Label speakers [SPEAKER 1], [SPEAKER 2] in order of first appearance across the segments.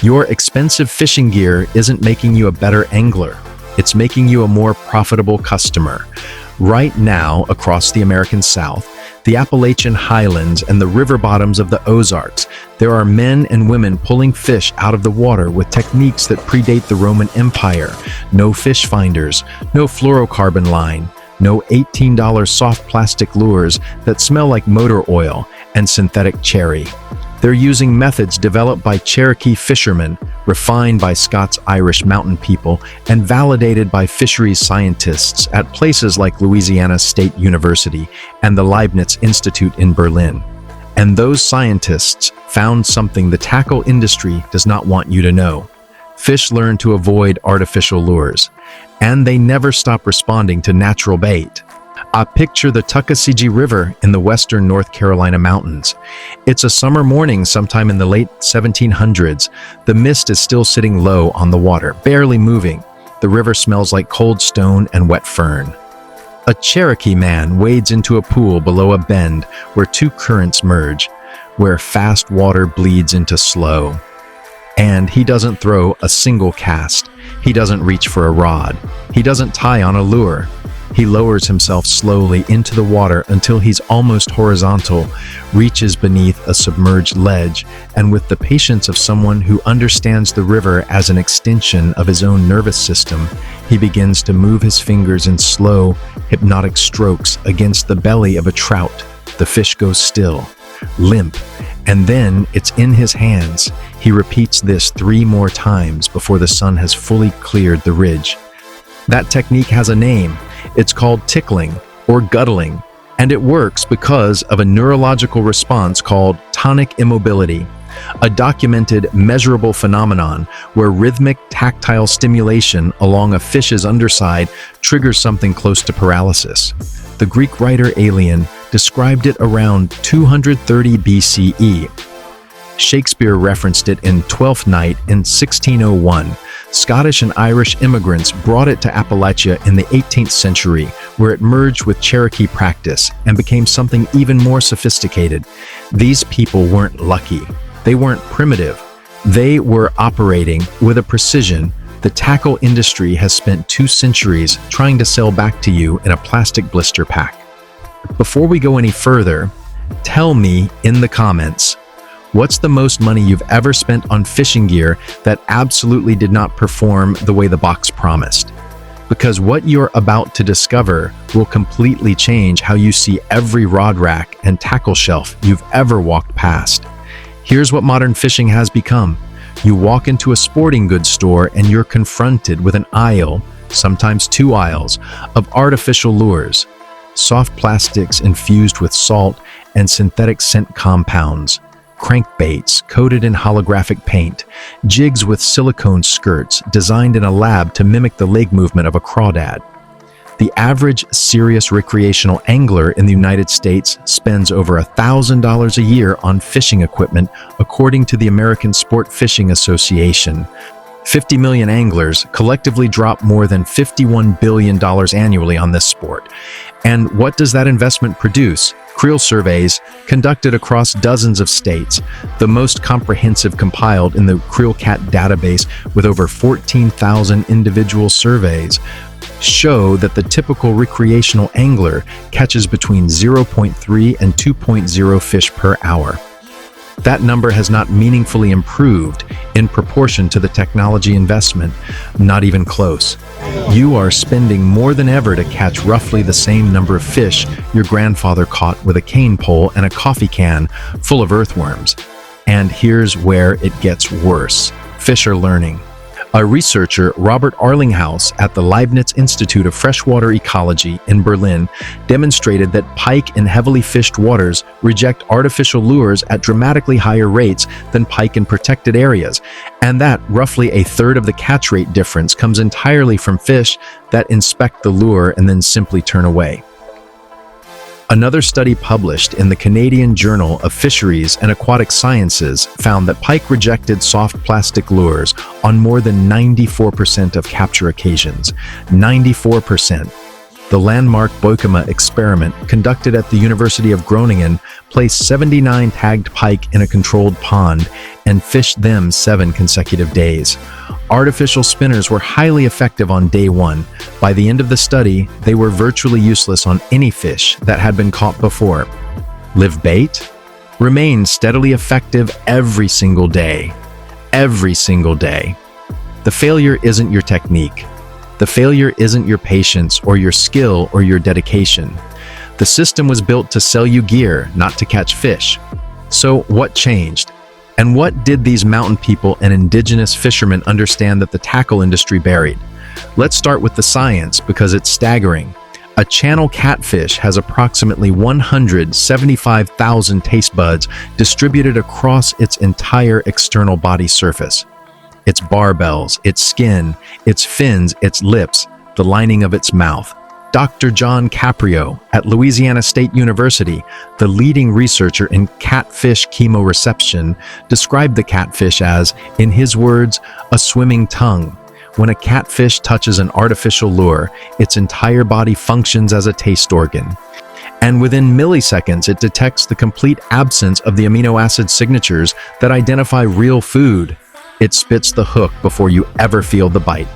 [SPEAKER 1] Your expensive fishing gear isn't making you a better angler. It's making you a more profitable customer. Right now, across the American South, the Appalachian highlands and the river bottoms of the Ozarks, there are men and women pulling fish out of the water with techniques that predate the Roman Empire. No fish finders, no fluorocarbon line, no $18 soft plastic lures that smell like motor oil and synthetic cherry. They're using methods developed by Cherokee fishermen, refined by Scots-Irish mountain people, and validated by fisheries scientists at places like Louisiana State University and the Leibniz Institute in Berlin. And those scientists found something the tackle industry does not want you to know. Fish learn to avoid artificial lures, and they never stop responding to natural bait. I picture the Tuckasegee River in the western North Carolina mountains. It's a summer morning sometime in the late 1700s. The mist is still sitting low on the water, barely moving. The river smells like cold stone and wet fern. A Cherokee man wades into a pool below a bend where two currents merge, where fast water bleeds into slow. And he doesn't throw a single cast. He doesn't reach for a rod. He doesn't tie on a lure. He lowers himself slowly into the water until he's almost horizontal, reaches beneath a submerged ledge, and with the patience of someone who understands the river as an extension of his own nervous system, he begins to move his fingers in slow, hypnotic strokes against the belly of a trout. The fish goes still, limp, and then it's in his hands. He repeats this 3 more times before the sun has fully cleared the ridge. That technique has a name. It's called tickling or guttling, and it works because of a neurological response called tonic immobility, a documented, measurable phenomenon where rhythmic tactile stimulation along a fish's underside triggers something close to paralysis. The Greek writer Aelian described it around 230 BCE. Shakespeare referenced it in Twelfth Night in 1601. Scottish and Irish immigrants brought it to Appalachia in the 18th century, where it merged with Cherokee practice and became something even more sophisticated. These people weren't lucky. They weren't primitive. They were operating with a precision the tackle industry has spent 2 centuries trying to sell back to you in a plastic blister pack. Before we go any further, tell me in the comments, what's the most money you've ever spent on fishing gear that absolutely did not perform the way the box promised? Because what you're about to discover will completely change how you see every rod rack and tackle shelf you've ever walked past. Here's what modern fishing has become. You walk into a sporting goods store and you're confronted with an aisle, sometimes 2 aisles, of artificial lures, soft plastics infused with salt and synthetic scent compounds, crankbaits coated in holographic paint, jigs with silicone skirts designed in a lab to mimic the leg movement of a crawdad. The average serious recreational angler in the United States spends over $1,000 a year on fishing equipment, according to the American Sport Fishing Association. 50 million anglers collectively drop more than $51 billion annually on this sport. And what does that investment produce? Creel surveys conducted across dozens of states, the most comprehensive compiled in the CreelCat database with over 14,000 individual surveys, show that the typical recreational angler catches between 0.3 and 2.0 fish per hour. That number has not meaningfully improved in proportion to the technology investment, not even close. You are spending more than ever to catch roughly the same number of fish your grandfather caught with a cane pole and a coffee can full of earthworms. And here's where it gets worse. Fish are learning. A researcher, Robert Arlinghaus, at the Leibniz Institute of Freshwater Ecology in Berlin, demonstrated that pike in heavily fished waters reject artificial lures at dramatically higher rates than pike in protected areas, and that roughly a third of the catch rate difference comes entirely from fish that inspect the lure and then simply turn away. Another study published in the Canadian Journal of Fisheries and Aquatic Sciences found that pike rejected soft plastic lures on more than 94% of capture occasions. 94%. The landmark Boikema experiment, conducted at the University of Groningen, placed 79 tagged pike in a controlled pond and fished them 7 consecutive days. Artificial spinners were highly effective on day 1. By the end of the study, they were virtually useless on any fish that had been caught before. Live bait? Remain steadily effective every single day. Every single day. The failure isn't your technique. The failure isn't your patience or your skill or your dedication. The system was built to sell you gear, not to catch fish. So what changed? And what did these mountain people and indigenous fishermen understand that the tackle industry buried? Let's start with the science, because it's staggering. A channel catfish has approximately 175,000 taste buds distributed across its entire external body surface. Its barbels, its skin, its fins, its lips, the lining of its mouth. Dr. John Caprio at Louisiana State University, the leading researcher in catfish chemoreception, described the catfish as, in his words, a swimming tongue. When a catfish touches an artificial lure, its entire body functions as a taste organ. And within milliseconds, it detects the complete absence of the amino acid signatures that identify real food. It spits the hook before you ever feel the bite.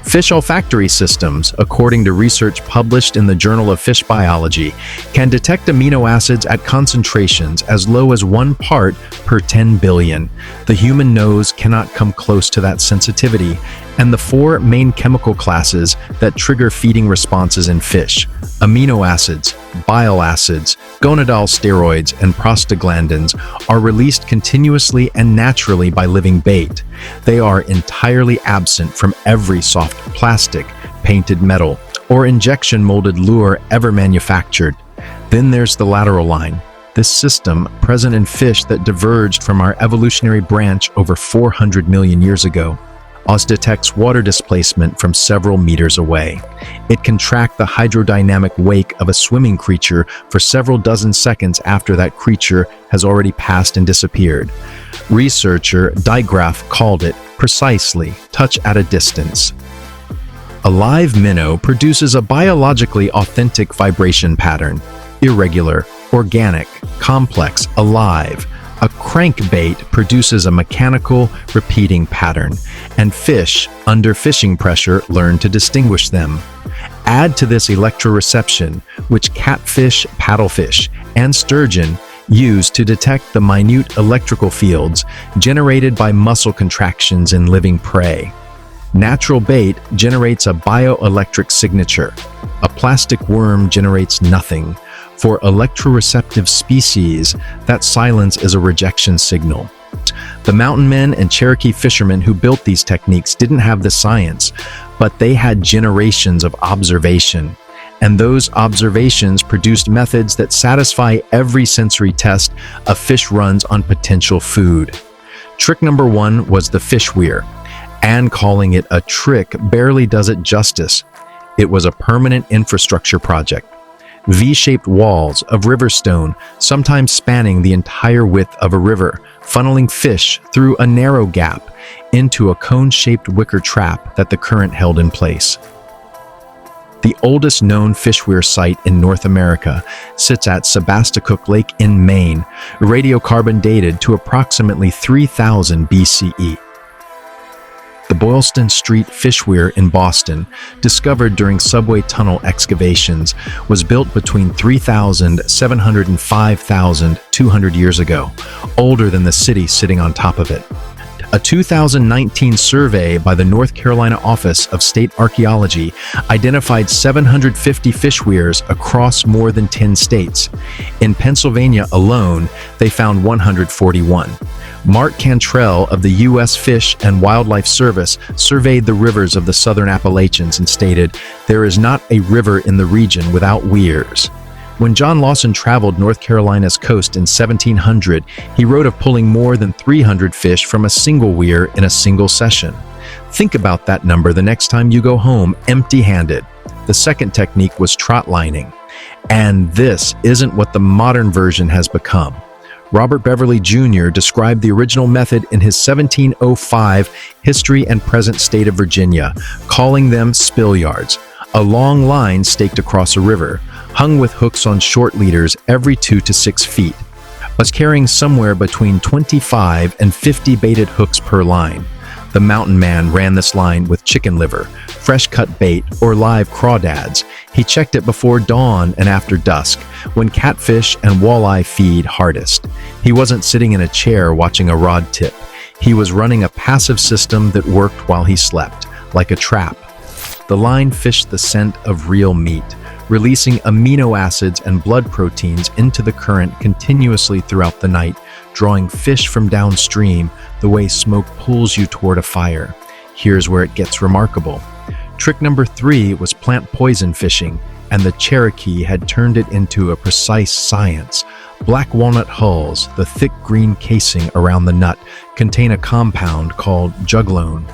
[SPEAKER 1] Fish olfactory systems, according to research published in the Journal of Fish Biology, can detect amino acids at concentrations as low as 1 part per 10 billion. The human nose cannot come close to that sensitivity, and the 4 main chemical classes that trigger feeding responses in fish: amino acids, bile acids, gonadal steroids, and prostaglandins are released continuously and naturally by living bait. They are entirely absent from every soft plastic, painted metal, or injection molded lure ever manufactured. Then there's the lateral line. This system, present in fish that diverged from our evolutionary branch over 400 million years ago, detects water displacement from several meters away. It can track the hydrodynamic wake of a swimming creature for several dozen seconds after that creature has already passed and disappeared. Researcher Digraph called it, precisely, touch at a distance. A live minnow produces a biologically authentic vibration pattern: irregular, organic, complex, alive. A crankbait produces a mechanical, repeating pattern, and fish, under fishing pressure, learn to distinguish them. Add to this electroreception, which catfish, paddlefish, and sturgeon use to detect the minute electrical fields generated by muscle contractions in living prey. Natural bait generates a bioelectric signature. A plastic worm generates nothing. For electroreceptive species, that silence is a rejection signal. The mountain men and Cherokee fishermen who built these techniques didn't have the science, but they had generations of observation. And those observations produced methods that satisfy every sensory test a fish runs on potential food. Trick number 1 was the fish weir, and calling it a trick barely does it justice. It was a permanent infrastructure project. V-shaped walls of river stone, sometimes spanning the entire width of a river, funneling fish through a narrow gap into a cone-shaped wicker trap that the current held in place. The oldest known fish weir site in North America sits at Sebasticook Lake in Maine, radiocarbon dated to approximately 3000 BCE. The Boylston Street Fish Weir in Boston, discovered during subway tunnel excavations, was built between 3,700 and 5,200 years ago, older than the city sitting on top of it. A 2019 survey by the North Carolina Office of State Archaeology identified 750 fish weirs across more than 10 states. In Pennsylvania alone, they found 141. Mark Cantrell of the U.S. Fish and Wildlife Service surveyed the rivers of the southern Appalachians and stated, "There is not a river in the region without weirs." When John Lawson traveled North Carolina's coast in 1700, he wrote of pulling more than 300 fish from a single weir in a single session. Think about that number the next time you go home empty-handed. The second technique was trot lining. And this isn't what the modern version has become. Robert Beverly Jr. described the original method in his 1705 History and Present State of Virginia, calling them spill yards. A long line staked across a river, hung with hooks on short leaders every 2 to 6 feet, was carrying somewhere between 25 and 50 baited hooks per line. The mountain man ran this line with chicken liver, fresh-cut bait, or live crawdads. He checked it before dawn and after dusk, when catfish and walleye feed hardest. He wasn't sitting in a chair watching a rod tip. He was running a passive system that worked while he slept, like a trap. The line fished the scent of real meat, releasing amino acids and blood proteins into the current continuously throughout the night, drawing fish from downstream the way smoke pulls you toward a fire. Here's where it gets remarkable. Trick number 3 was plant poison fishing, and the Cherokee had turned it into a precise science. Black walnut hulls, the thick green casing around the nut, contain a compound called juglone.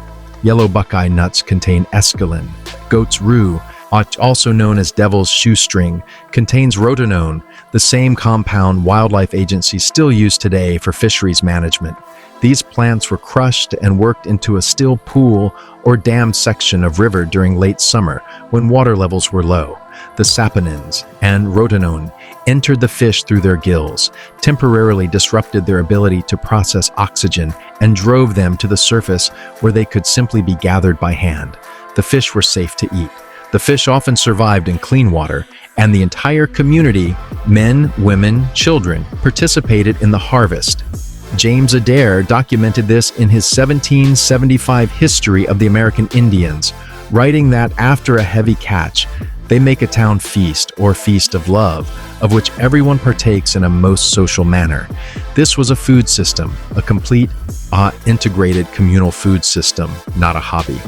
[SPEAKER 1] Yellow buckeye nuts contain escalin. Goat's rue, also known as devil's shoestring, contains rotenone, the same compound wildlife agencies still use today for fisheries management. These plants were crushed and worked into a still pool or dammed section of river during late summer when water levels were low. The saponins and rotenone entered the fish through their gills, temporarily disrupted their ability to process oxygen, and drove them to the surface where they could simply be gathered by hand. The fish were safe to eat. The fish often survived in clean water, and the entire community, men, women, children, participated in the harvest. James Adair documented this in his 1775 History of the American Indians, writing that after a heavy catch, they make a town feast or feast of love, of which everyone partakes in a most social manner. This was a food system, a complete, integrated communal food system, not a hobby.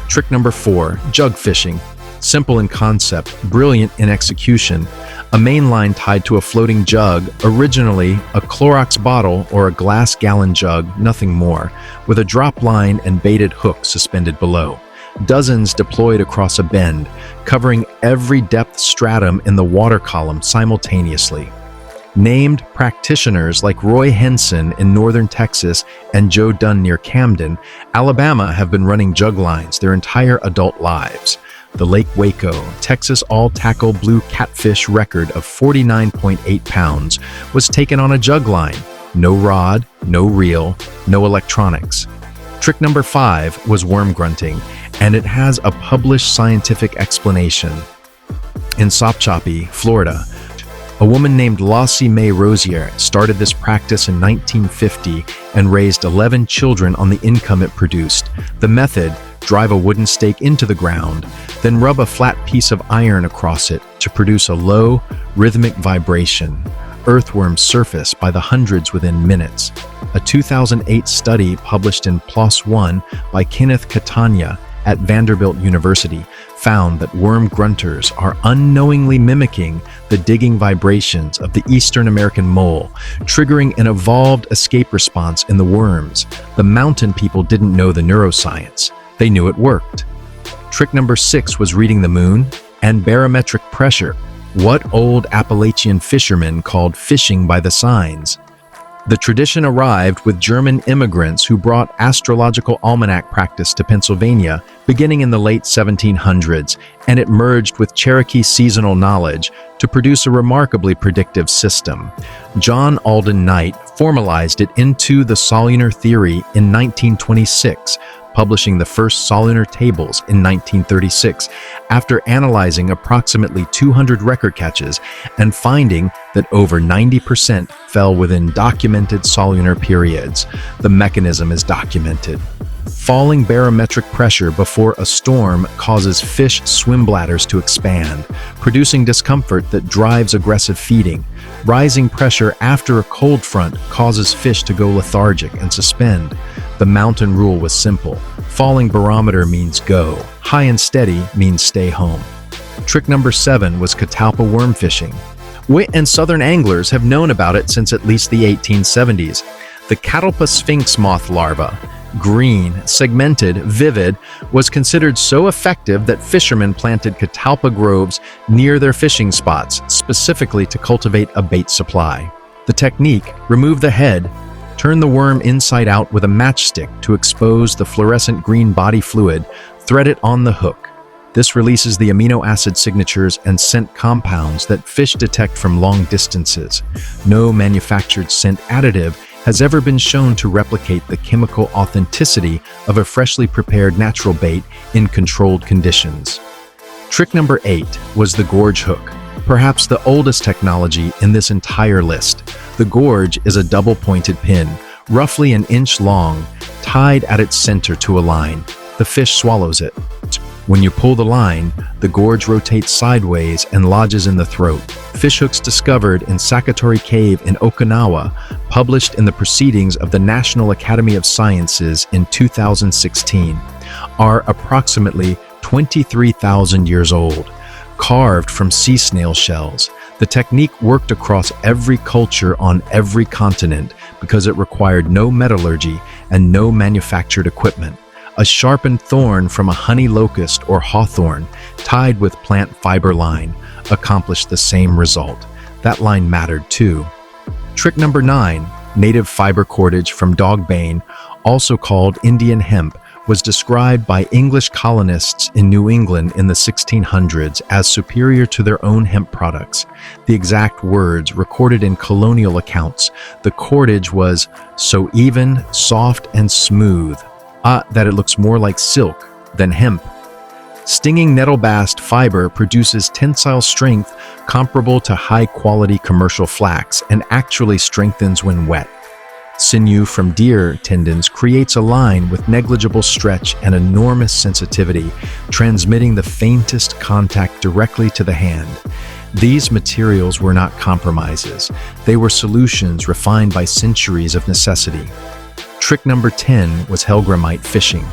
[SPEAKER 1] Trick number 4, jug fishing. Simple in concept, brilliant in execution. A main line tied to a floating jug, originally a Clorox bottle or a glass gallon jug, nothing more, with a drop line and baited hook suspended below. Dozens deployed across a bend, covering every depth stratum in the water column simultaneously. Named practitioners like Roy Henson in northern Texas and Joe Dunn near Camden, Alabama have been running jug lines their entire adult lives. The Lake Waco, Texas all-tackle blue catfish record of 49.8 pounds was taken on a jug line. No rod, no reel, no electronics. Trick number 5 was worm grunting, and it has a published scientific explanation. In Sopchoppy, Florida, a woman named Lossie Mae Rosier started this practice in 1950 and raised 11 children on the income it produced. The method: drive a wooden stake into the ground, then rub a flat piece of iron across it to produce a low, rhythmic vibration. Earthworms surface by the hundreds within minutes. A 2008 study published in PLOS One by Kenneth Catania at Vanderbilt University found that worm grunters are unknowingly mimicking the digging vibrations of the Eastern American mole, triggering an evolved escape response in the worms. The mountain people didn't know the neuroscience. They knew it worked. Trick number 6 was reading the moon and barometric pressure, what old Appalachian fishermen called fishing by the signs. The tradition arrived with German immigrants who brought astrological almanac practice to Pennsylvania beginning in the late 1700s, and it merged with Cherokee seasonal knowledge to produce a remarkably predictive system. John Alden Knight formalized it into the solunar theory in 1926, publishing the first solunar tables in 1936 after analyzing approximately 200 record catches and finding that over 90% fell within documented solunar periods. The mechanism is documented. Falling barometric pressure before a storm causes fish swim bladders to expand, producing discomfort that drives aggressive feeding. Rising pressure after a cold front causes fish to go lethargic and suspend. The mountain rule was simple. Falling barometer means go. High and steady means stay home. Trick number 7 was catalpa worm fishing. Wit and southern anglers have known about it since at least the 1870s. The catalpa sphinx moth larva, green, segmented, vivid, was considered so effective that fishermen planted catalpa groves near their fishing spots, specifically to cultivate a bait supply. The technique: remove the head, turn the worm inside out with a matchstick to expose the fluorescent green body fluid, thread it on the hook. This releases the amino acid signatures and scent compounds that fish detect from long distances. No manufactured scent additive has ever been shown to replicate the chemical authenticity of a freshly prepared natural bait in controlled conditions. Trick number 8 was the gorge hook, perhaps the oldest technology in this entire list. The gorge is a double-pointed pin, roughly an inch long, tied at its center to a line. The fish swallows it. When you pull the line, the gorge rotates sideways and lodges in the throat. Fishhooks discovered in Sakatori Cave in Okinawa, published in the Proceedings of the National Academy of Sciences in 2016, are approximately 23,000 years old, carved from sea snail shells. The technique worked across every culture on every continent because it required no metallurgy and no manufactured equipment. A sharpened thorn from a honey locust or hawthorn, tied with plant fiber line, accomplished the same result. That line mattered too. Trick number 9, native fiber cordage from dogbane, also called Indian hemp, was described by English colonists in New England in the 1600s as superior to their own hemp products. The exact words recorded in colonial accounts, the cordage was so even, soft, and smooth, that it looks more like silk than hemp. Stinging nettle-bast fiber produces tensile strength comparable to high-quality commercial flax and actually strengthens when wet. Sinew from deer tendons creates a line with negligible stretch and enormous sensitivity, transmitting the faintest contact directly to the hand. These materials were not compromises. They were solutions refined by centuries of necessity. Trick number 10 was hellgrammite fishing,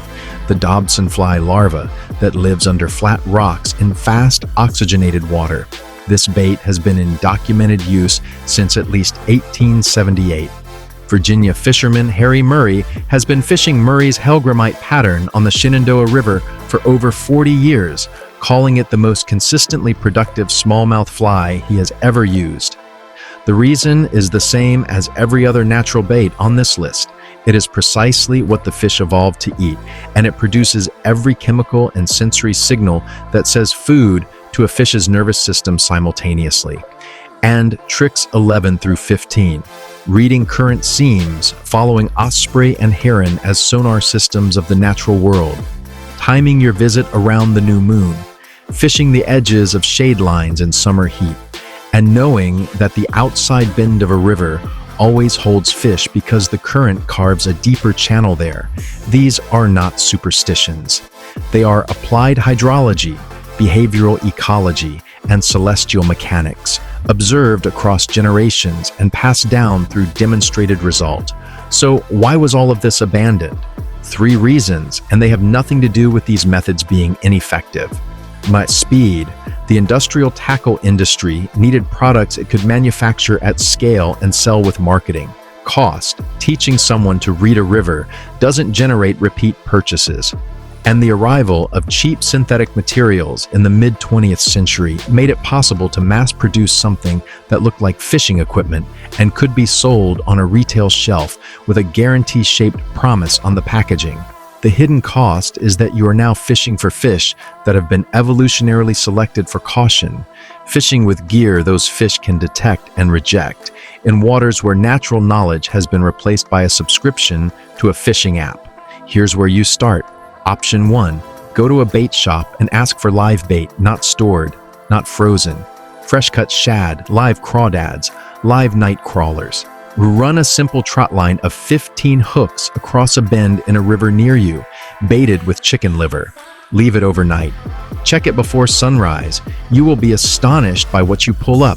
[SPEAKER 1] the Dobson fly larva that lives under flat rocks in fast oxygenated water. This bait has been in documented use since at least 1878. Virginia fisherman Harry Murray has been fishing Murray's hellgrammite pattern on the Shenandoah River for over 40 years, calling it the most consistently productive smallmouth fly he has ever used. The reason is the same as every other natural bait on this list. It is precisely what the fish evolved to eat, and it produces every chemical and sensory signal that says food to a fish's nervous system simultaneously. And tricks 11 through 15. Reading current seams, following osprey and heron as sonar systems of the natural world. Timing your visit around the new moon. Fishing the edges of shade lines in summer heat. And knowing that the outside bend of a river always holds fish because the current carves a deeper channel there. These are not superstitions. They are applied hydrology, behavioral ecology, and celestial mechanics, observed across generations and passed down through demonstrated result. So why was all of this abandoned? 3 reasons, and they have nothing to do with these methods being ineffective. Speed. The industrial tackle industry needed products it could manufacture at scale and sell with marketing. Cost. Teaching someone to read a river doesn't generate repeat purchases. And the arrival of cheap synthetic materials in the mid-20th century made it possible to mass-produce something that looked like fishing equipment and could be sold on a retail shelf with a guarantee-shaped promise on the packaging. The hidden cost is that you are now fishing for fish that have been evolutionarily selected for caution, fishing with gear those fish can detect and reject, in waters where natural knowledge has been replaced by a subscription to a fishing app. Here's where you start. Option 1. Go to a bait shop and ask for live bait, not stored, not frozen. Fresh-cut shad, live crawdads, live night crawlers. Run a simple trot line of 15 hooks across a bend in a river near you, baited with chicken liver. Leave it overnight. Check it before sunrise. You will be astonished by what you pull up.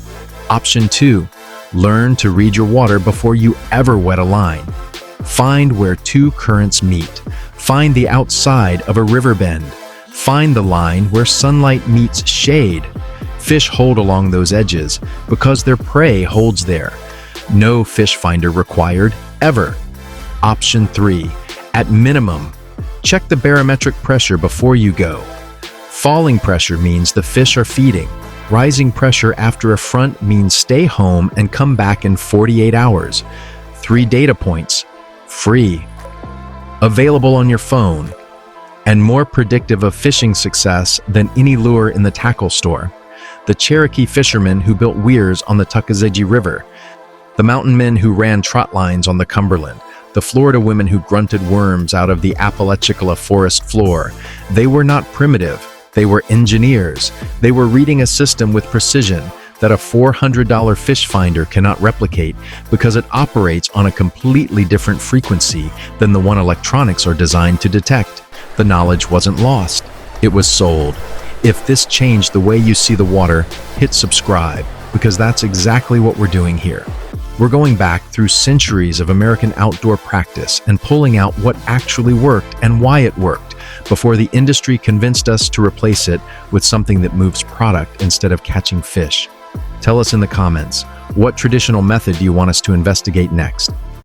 [SPEAKER 1] Option 2. Learn to read your water before you ever wet a line. Find where 2 currents meet. Find the outside of a river bend. Find the line where sunlight meets shade. Fish hold along those edges because their prey holds there. No fish finder required, ever. Option 3. At minimum, check the barometric pressure before you go. Falling pressure means the fish are feeding. Rising pressure after a front means stay home and come back in 48 hours. 3 data points. Free. Available on your phone. and more predictive of fishing success than any lure in the tackle store. The Cherokee fishermen who built weirs on the Tuckasegee River, the mountain men who ran trot lines on the Cumberland, the Florida women who grunted worms out of the Appalachian forest floor. They were not primitive, they were engineers. They were reading a system with precision that a $400 fish finder cannot replicate because it operates on a completely different frequency than the one electronics are designed to detect. The knowledge wasn't lost, it was sold. If this changed the way you see the water, hit subscribe, because that's exactly what we're doing here. We're going back through centuries of American outdoor practice and pulling out what actually worked and why it worked before the industry convinced us to replace it with something that moves product instead of catching fish. Tell us in the comments, what traditional method do you want us to investigate next?